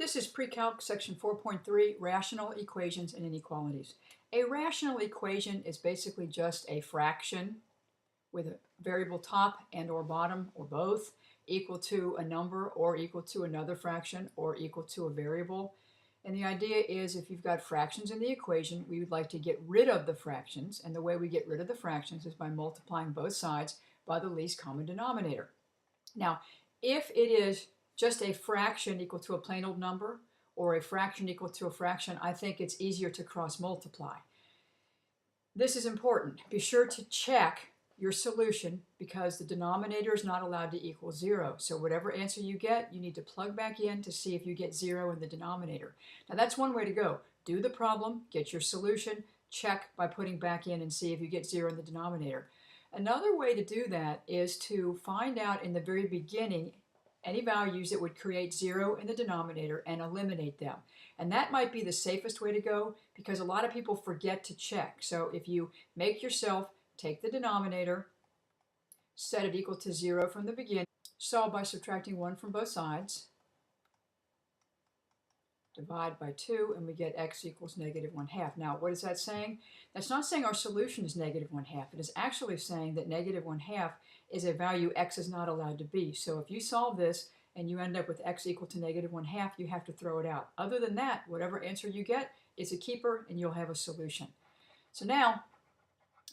This is Pre-Calc section 4.3, Rational Equations and Inequalities. A rational equation is basically just a fraction with a variable top and or bottom or both equal to a number or equal to another fraction or equal to a variable. And the idea is if you've got fractions in the equation, we would like to get rid of the fractions. And the way we get rid of the fractions is by multiplying both sides by the least common denominator. Now, if it is just a fraction equal to a plain old number or a fraction equal to a fraction, I think it's easier to cross multiply. This is important. Be sure to check your solution because the denominator is not allowed to equal 0. So whatever answer you get, you need to plug back in to see if you get 0 in the denominator. Now that's one way to go. Do the problem, get your solution, check by putting back in and see if you get 0 in the denominator. Another way to do that is to find out in the very beginning any values that would create 0 in the denominator and eliminate them. And that might be the safest way to go because a lot of people forget to check. So if you make yourself take the denominator, set it equal to 0 from the beginning, solve by subtracting 1 from both sides, divide by 2, and we get x equals -1/2. Now, what is that saying? That's not saying our solution is -1/2. It is actually saying that -1/2 is a value x is not allowed to be. So if you solve this and you end up with x equal to -1/2, you have to throw it out. Other than that, whatever answer you get is a keeper and you'll have a solution. So now,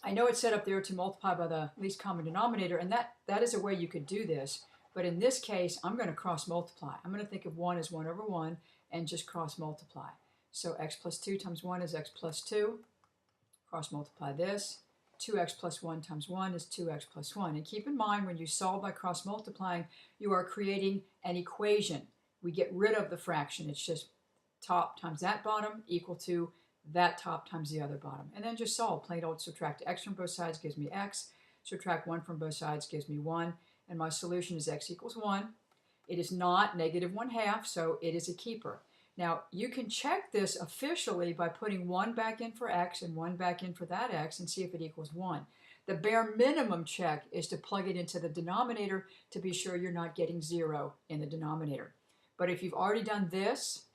I know it's set up there to multiply by the least common denominator, and that is a way you could do this. But in this case, I'm going to cross multiply. I'm going to think of 1 as 1 over 1 and just cross multiply. So x plus 2 times 1 is x plus 2. Cross multiply this. 2x plus 1 times 1 is 2x plus 1. And keep in mind, when you solve by cross multiplying, you are creating an equation. We get rid of the fraction. It's just top times that bottom equal to that top times the other bottom. And then just solve. Plain old subtract x from both sides gives me x. Subtract 1 from both sides gives me 1. And my solution is x equals 1. It is not -1/2, so it is a keeper. Now, you can check this officially by putting 1 back in for x and 1 back in for that x and see if it equals 1. The bare minimum check is to plug it into the denominator to be sure you're not getting 0 in the denominator. But if you've already done this,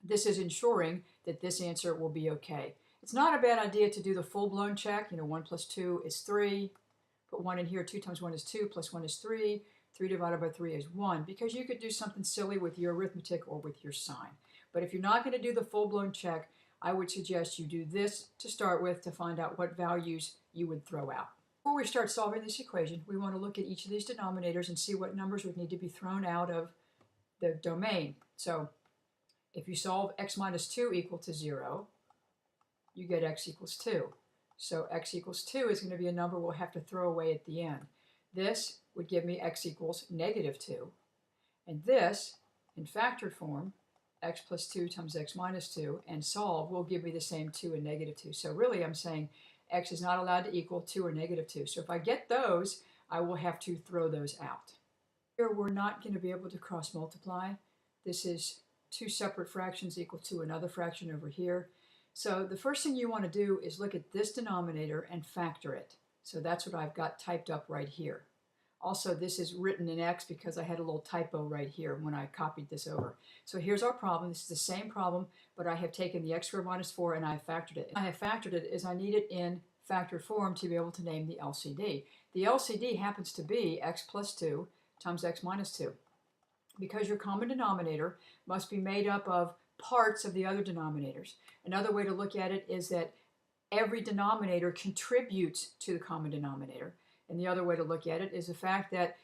this is ensuring that this answer will be okay. It's not a bad idea to do the full-blown check. 1 plus 2 is 3. Put 1 in here. 2 times 1 is 2, plus 1 is 3. 3 divided by 3 is 1, because you could do something silly with your arithmetic or with your sign. But if you're not going to do the full-blown check, I would suggest you do this to start with to find out what values you would throw out. Before we start solving this equation, we want to look at each of these denominators and see what numbers would need to be thrown out of the domain. So if you solve x minus 2 equal to 0, you get x equals 2. So x equals 2 is going to be a number we'll have to throw away at the end. This would give me x equals -2. And this, in factored form, x plus 2 times x minus 2, and solve will give me the same 2 and -2. So really I'm saying x is not allowed to equal 2 or -2. So if I get those, I will have to throw those out. Here we're not going to be able to cross multiply. This is two separate fractions equal to another fraction over here. So the first thing you want to do is look at this denominator and factor it. So that's what I've got typed up right here. Also, this is written in x because I had a little typo right here when I copied this over. So here's our problem. This is the same problem, but I have taken the x squared minus 4 and I have factored it. I have factored it as I need it in factored form to be able to name the LCD. The LCD happens to be x plus 2 times x minus 2. Because your common denominator must be made up of parts of the other denominators. Another way to look at it is that every denominator contributes to the common denominator. And the other way to look at it is the fact that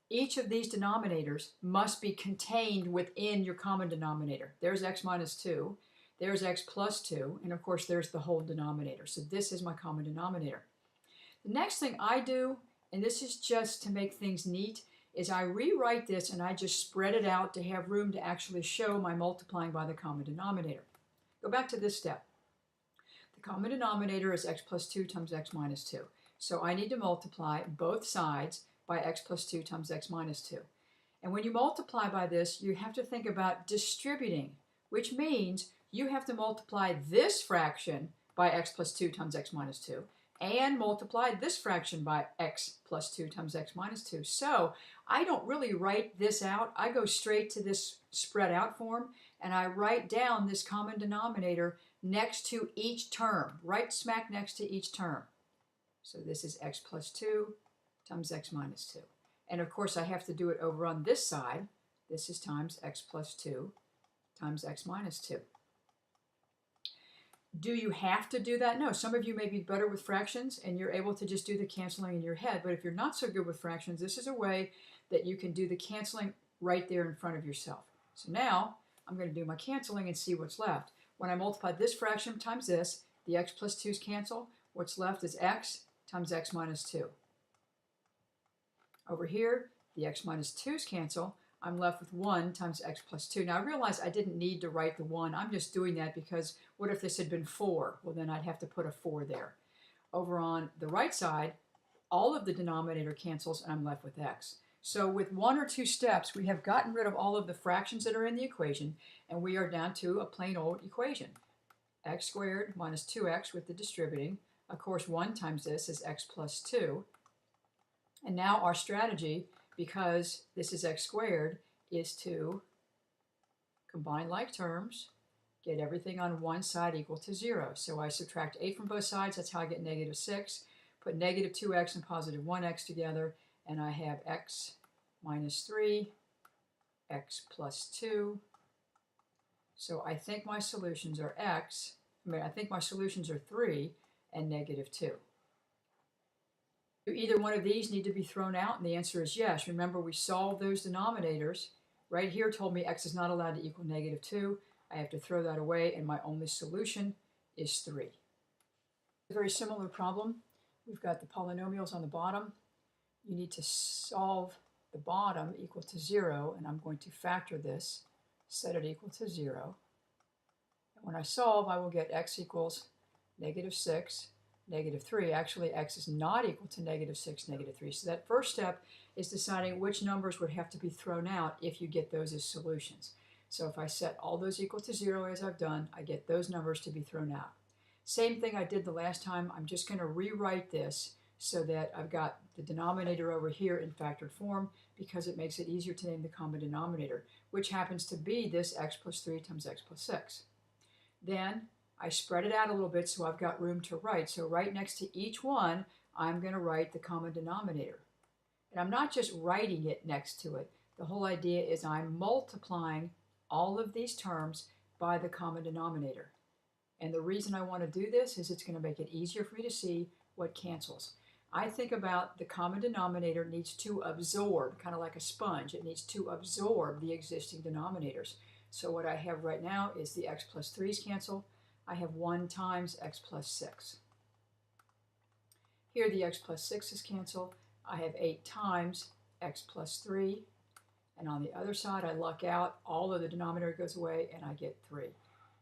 each of these denominators must be contained within your common denominator. There's x minus 2, there's x plus 2, and of course there's the whole denominator. So this is my common denominator. The next thing I do, and this is just to make things neat, is I rewrite this and I just spread it out to have room to actually show my multiplying by the common denominator. Go back to this step. The common denominator is x plus 2 times x minus 2. So I need to multiply both sides by x plus 2 times x minus 2. And when you multiply by this, you have to think about distributing, which means you have to multiply this fraction by x plus 2 times x minus 2, and multiplied this fraction by x plus 2 times x minus 2. So I don't really write this out. I go straight to this spread out form, and I write down this common denominator next to each term, right smack next to each term. So this is x plus 2 times x minus 2. And of course I have to do it over on this side. This is times x plus 2 times x minus 2. Do you have to do that? No. Some of you may be better with fractions and you're able to just do the canceling in your head. But if you're not so good with fractions, this is a way that you can do the canceling right there in front of yourself. So now I'm going to do my canceling and see what's left. When I multiply this fraction times this, the x plus 2's cancel. What's left is x times x minus 2. Over here, the x minus 2's cancel. I'm left with 1 times x plus 2. Now I realize I didn't need to write the 1. I'm just doing that because what if this had been 4? Well, then I'd have to put a 4 there. Over on the right side, all of the denominator cancels and I'm left with x. So with 1 or 2 steps, we have gotten rid of all of the fractions that are in the equation and we are down to a plain old equation. X squared minus 2x with the distributing. Of course, 1 times this is x plus 2. And now our strategy, because this is x squared, is to combine like terms, get everything on one side equal to 0. So I subtract 8 from both sides. That's how I get negative 6. Put negative 2x and positive 1x together, and I have x minus 3, x plus 2. So I think my solutions are I think my solutions are 3 and negative 2. Do either one of these need to be thrown out? And the answer is yes. Remember, we solved those denominators. Right here told me x is not allowed to equal negative 2. I have to throw that away, and my only solution is 3. A very similar problem. We've got the polynomials on the bottom. You need to solve the bottom equal to 0, and I'm going to factor this, set it equal to 0. And when I solve, I will get x equals negative 6, negative 3. Actually, x is not equal to negative 6, negative 3. So that first step is deciding which numbers would have to be thrown out if you get those as solutions. So if I set all those equal to 0 as I've done, I get those numbers to be thrown out. Same thing I did the last time. I'm just going to rewrite this so that I've got the denominator over here in factored form because it makes it easier to name the common denominator, which happens to be this x plus 3 times x plus 6. Then I spread it out a little bit so I've got room to write. So right next to each one, I'm going to write the common denominator. And I'm not just writing it next to it. The whole idea is I'm multiplying all of these terms by the common denominator. And the reason I want to do this is it's going to make it easier for me to see what cancels. I think about the common denominator needs to absorb, kind of like a sponge. It needs to absorb the existing denominators. So what I have right now is the x plus 3's cancel. I have 1 times x plus 6. Here the x plus 6 is cancel. I have 8 times x plus 3. And on the other side, I luck out. All of the denominator goes away, and I get 3.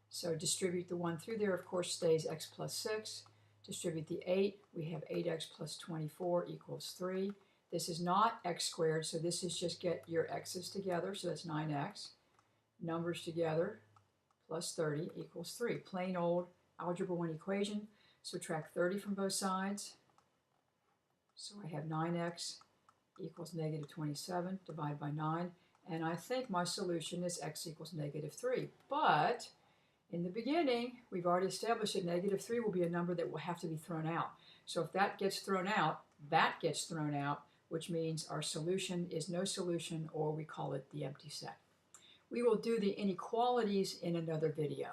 So distribute the 1 through there, of course, stays x plus 6. Distribute the 8. We have 8x plus 24 equals 3. This is not x squared, so this is just get your x's together. So that's 9x. Numbers together plus 30 equals 3. Plain old algebra 1 equation. Subtract 30 from both sides. So I have 9x equals negative 27, divide by 9. And I think my solution is x equals negative 3. But in the beginning, we've already established that negative 3 will be a number that will have to be thrown out. So if that gets thrown out, that gets thrown out, which means our solution is no solution, or we call it the empty set. We will do the inequalities in another video.